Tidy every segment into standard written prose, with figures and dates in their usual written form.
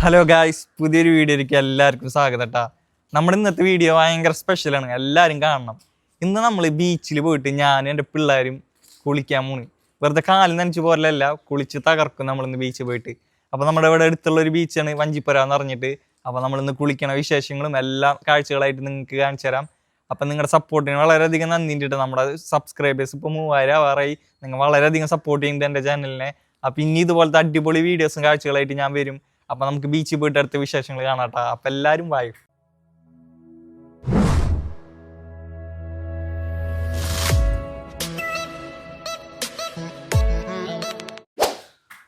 Hello guys, പുതിയൊരു വീഡിയോയിലേക്ക് എല്ലാവർക്കും സ്വാഗതം കേട്ടോ. നമ്മുടെ ഇന്നത്തെ വീഡിയോ ഭയങ്കര സ്പെഷ്യലാണ്, എല്ലാവരും കാണണം. ഇന്ന് നമ്മൾ ബീച്ചിൽ പോയിട്ട് ഞാനും എൻ്റെ പിള്ളേരും കുളിക്കാൻ പോണ്. വെറുതെ കാലം നനച്ച് പോരല്ല, കുളിച്ച് തകർക്കും നമ്മളിന്ന് ബീച്ചിൽ പോയിട്ട്. അപ്പോൾ നമ്മുടെ ഇവിടെ അടുത്തുള്ള ഒരു ബീച്ചാണ് വഞ്ചിപ്പുര എന്ന് പറഞ്ഞിട്ട്. അപ്പോൾ നമ്മളിന്ന് കുളിക്കണ വിശേഷങ്ങളും എല്ലാ കാഴ്ചകളായിട്ട് നിങ്ങൾക്ക് കാണിച്ചു തരാം. അപ്പം നിങ്ങളുടെ സപ്പോർട്ടിന് വളരെയധികം നന്ദിയുണ്ട്. നമ്മുടെ സബ്സ്ക്രൈബേഴ്സ് ഇപ്പോൾ 3000 ആവാറായി. നിങ്ങൾ വളരെയധികം സപ്പോർട്ട് ചെയ്യുന്നുണ്ട് എൻ്റെ ചാനലിനെ. അപ്പം ഇനി ഇതുപോലത്തെ അടിപൊളി വീഡിയോസും കാഴ്ചകളായിട്ട് ഞാൻ വരും. അപ്പൊ നമുക്ക് ബീച്ചിൽ പോയിട്ട് അടുത്ത വിശേഷങ്ങൾ കാണാട്ടോ. അപ്പൊ എല്ലാരും വായി.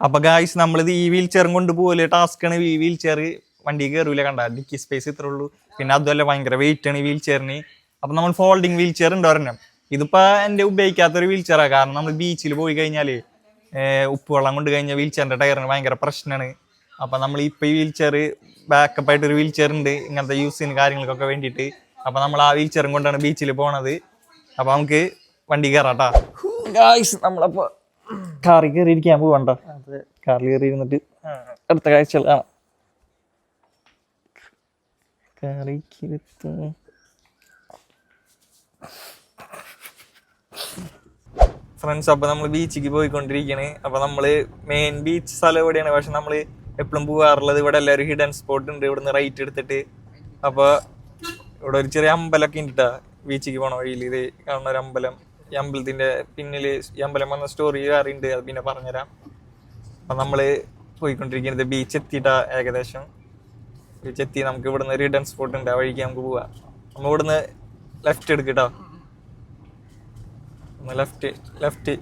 അപ്പൊ ഗായ്സ്, നമ്മളിത് ഈ വീൽ ചെയറും കൊണ്ട് പോലെ ടാസ്ക്കാണ്. ഈ വീൽ ചെയർ വണ്ടി കയറൂല, കണ്ട ഡിക്കി സ്പേസ് ഇത്രേ ഉള്ളൂ. പിന്നെ അതുമല്ല ഭയങ്കര വെയിറ്റ് ആണ് ഈ വീൽ ചെയറിന്. അപ്പൊ നമ്മൾ ഫോൾഡിങ് വീൽ ചെയർ ഉണ്ട് ഒരെണ്ണം. ഇതിപ്പോ എന്റെ ഉപയോഗിക്കാത്തൊരു വീൽ ചെയറാണ്. കാരണം നമ്മൾ ബീച്ചിൽ പോയി കഴിഞ്ഞാല് ഉപ്പുവെള്ളം കൊണ്ട് കഴിഞ്ഞാൽ വീൽ ചെയറിന്റെ ടയറിന് ഭയങ്കര പ്രശ്നമാണ്. അപ്പം നമ്മൾ ഇപ്പോൾ ഈ വീൽ ചെയർ ബാക്കപ്പായിട്ട് ഒരു വീൽ ചെയർ ഉണ്ട് ഇങ്ങനത്തെ യൂസിന് കാര്യങ്ങൾക്കൊക്കെ വേണ്ടിയിട്ട്. അപ്പം നമ്മൾ ആ വീൽ ചെയറും കൊണ്ടാണ് ബീച്ചിൽ പോണത്. അപ്പം നമുക്ക് വണ്ടി കയറാട്ടാ. ഗായ്സ്, നമ്മളപ്പോൾ കാറിൽ കയറിയിരിക്കാൻ പോകണ്ട. കാറിൽ കയറി ഇരുന്നിട്ട് അടുത്ത കാഴ്ചകൾ കാണാം. ഫ്രണ്ട്സ്, അപ്പം നമ്മൾ ബീച്ചിലേക്ക് പോയിക്കൊണ്ടിരിക്കുകയാണ്. അപ്പം നമ്മൾ മെയിൻ ബീച്ച് സ്ഥലം എവിടെയാണ്, പക്ഷെ നമ്മൾ എപ്പോഴും പോകാറുള്ളത് ഇവിടെ എല്ലാവരും ഹിഡൻ സ്പോട്ട് ഉണ്ട്. ഇവിടുന്ന് റൈറ്റ് എടുത്തിട്ട് അപ്പോൾ ഇവിടെ ഒരു ചെറിയ അമ്പലമൊക്കെ ഉണ്ട് ബീച്ചിലേക്ക് പോണ വഴിയിൽ. ഇത് കാണുന്ന ഒരു അമ്പലം. ഈ അമ്പലത്തിൻ്റെ പിന്നിൽ ഈ അമ്പലം വന്ന സ്റ്റോറി അറിയുന്നുണ്ട്, അത് പിന്നെ പറഞ്ഞുതരാം. അപ്പം നമ്മൾ പോയിക്കൊണ്ടിരിക്കുന്നത് ബീച്ച് എത്തിയിട്ടാ. ഏകദേശം ബീച്ച് എത്തി. നമുക്ക് ഇവിടുന്ന് ഒരു ഹിഡൻ സ്പോട്ട് ഉണ്ട്, ആ വഴിക്ക് നമുക്ക് പോവാം. നമ്മൾ ഇവിടുന്ന് ലെഫ്റ്റ് എടുക്കട്ടോ. ലെഫ്റ്റ്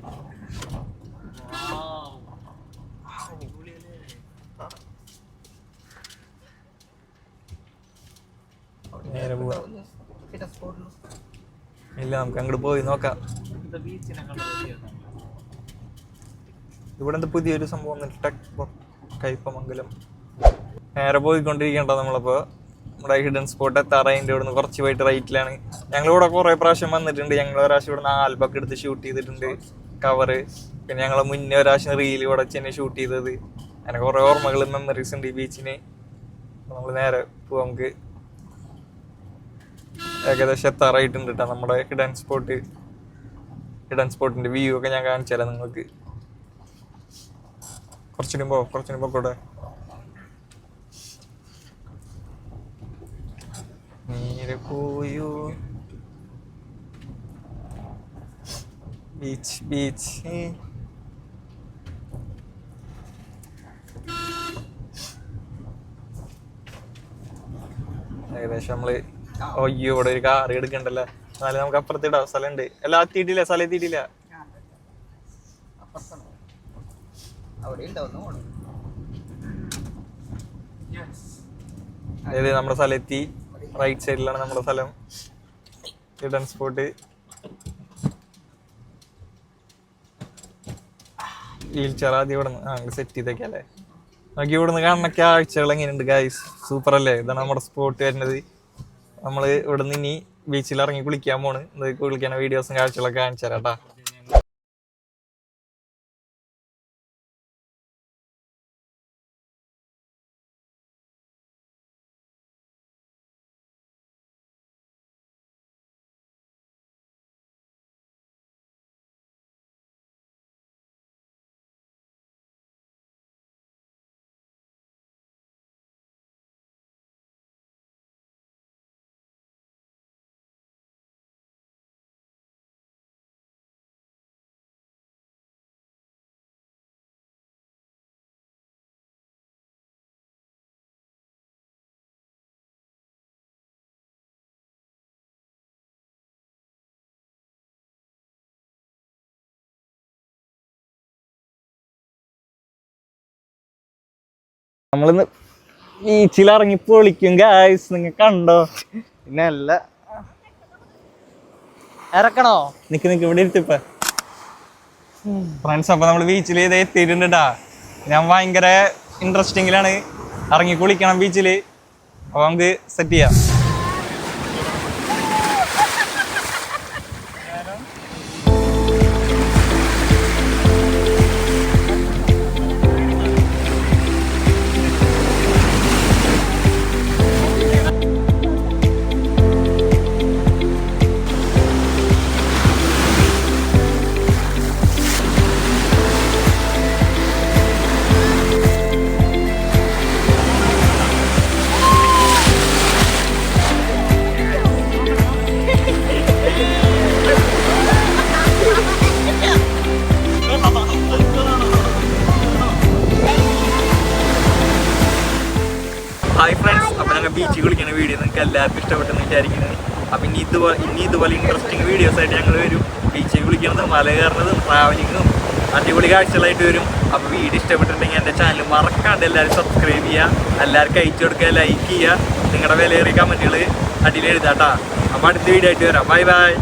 നേരെ പോവാ. ഇല്ല, നമുക്ക് അങ്ങോട്ട് പോയി നോക്കാം. ഇവിടെ എന്താ പുതിയൊരു സംഭവം കയ്പമംഗലം. നേരെ പോയിക്കൊണ്ടിരിക്കേണ്ട നമ്മളിപ്പോ നമ്മുടെ ഹിഡൻ സ്പോട്ട് എത്താറതിൻ്റെ ഇവിടുന്ന് കുറച്ച് പോയിട്ട് റൈറ്റിലാണ്. ഞങ്ങളിവിടെ കുറേ പ്രാവശ്യം വന്നിട്ടുണ്ട്. ഞങ്ങൾ ഒരാവശ്യം ഇവിടുന്ന് ആൽബൊക്കെ എടുത്ത് ഷൂട്ട് ചെയ്തിട്ടുണ്ട്, കവറ്. പിന്നെ ഞങ്ങൾ മുന്നേ ഒരാവശ്യം റീൽ ഇവിടെ വെച്ച് തന്നെ ഷൂട്ട് ചെയ്തത്. അങ്ങനെ കുറേ ഓർമ്മകളും മെമ്മറീസ് ഉണ്ട് ഈ ബീച്ചിന്. നമ്മൾ നേരെ പോവാം. നമുക്ക് ഏകദേശം എത്താറായിട്ടുണ്ട് കേട്ടോ നമ്മുടെ ഹിഡൻ സ്പോട്ടിന്റെ വ്യൂ ഒക്കെ ഞാൻ കാണിച്ചു തരാം നിങ്ങൾക്ക്. കുറച്ചുകൂടി പോക്കോട്ടെ. നേരെ പോയോ ബീച്ച്. ഏകദേശം നമ്മള് അയ്യോ, ഇവിടെ ഒരു കാർ എടുക്കണ്ടല്ലോ. എന്നാലും നമുക്ക് അപ്പുറത്തിടാം, സ്ഥലമുണ്ട്. എല്ലാം എത്തിയിട്ടില്ല, സ്ഥലം എത്തിയിട്ടില്ല. അതായത് നമ്മുടെ സ്ഥലം എത്തി. റൈറ്റ് സൈഡിലാണ് നമ്മുടെ സ്ഥലം, ഹിഡൻ സ്പോട്ട്. വീൽ ചെയർ ആദ്യം ഇവിടെ നിന്ന് സെറ്റ് ചെയ്തേക്കല്ലേ. നമുക്ക് ഇവിടുന്ന് കാണുന്ന കാഴ്ചകൾ എങ്ങനെയുണ്ട് ഗൈസ്? സൂപ്പർ അല്ലേ? ഇതാണ് നമ്മുടെ സ്പോട്ട് വരുന്നത്. നമ്മൾ ഇവിടെ നിന്ന് ഇനി ബീച്ചിൽ ഇറങ്ങി കുളിക്കാൻ പോണ്. കുളിക്കാൻ വീഡിയോസും കാഴ്ചകളൊക്കെ കാണിച്ചു തരാം കേട്ടാ. നമ്മളിന്ന് ബീച്ചിൽ ഇറങ്ങി പൊളിക്കും ഗായ്സ്. നിങ്ങൾ കണ്ടോ? പിന്നെ അല്ല ഇറക്കണോ? നിക്ക് ഇവിടെ ഇരുത്തിപ്പ ഫ്രണ്ട്സ്. അപ്പൊ നമ്മള് ബീച്ചിൽ എത്തിയിട്ടുണ്ടാ. ഞാൻ ഭയങ്കര ഇൻട്രസ്റ്റിങ്ങിലാണ്. ഇറങ്ങി കുളിക്കണം ബീച്ചില്. അപ്പൊ നമുക്ക് സെറ്റ് ചെയ്യാം. നിങ്ങൾക്ക് എല്ലാവർക്കും ഇഷ്ടപ്പെട്ടെന്ന് വിചാരിക്കുന്നത്. അപ്പം ഇനി ഇതുപോലെ ഇൻട്രസ്റ്റിംഗ് വീഡിയോസ് ആയിട്ട് ഞങ്ങൾ വരും. ബീച്ചിൽ കുളിക്കുന്നതും മല കയറുന്നതും ട്രാവലിങ്ങും അടിപൊളി കാഴ്ചകളായിട്ട് വരും. അപ്പോൾ വീഡിയോ ഇഷ്ടപ്പെട്ടിട്ടുണ്ടെങ്കിൽ എൻ്റെ ചാനൽ മറക്കാണ്ട് എല്ലാവരും സബ്സ്ക്രൈബ് ചെയ്യുക, എല്ലാവർക്കും അയച്ചു കൊടുക്കുക, ലൈക്ക് ചെയ്യുക, നിങ്ങളുടെ വിലയേറിയ കമൻറ്റുകൾ അടിയിൽ എഴുതാട്ടാ. അപ്പോൾ അടുത്ത വീഡിയോ ആയിട്ട് വരാം. Bye bye.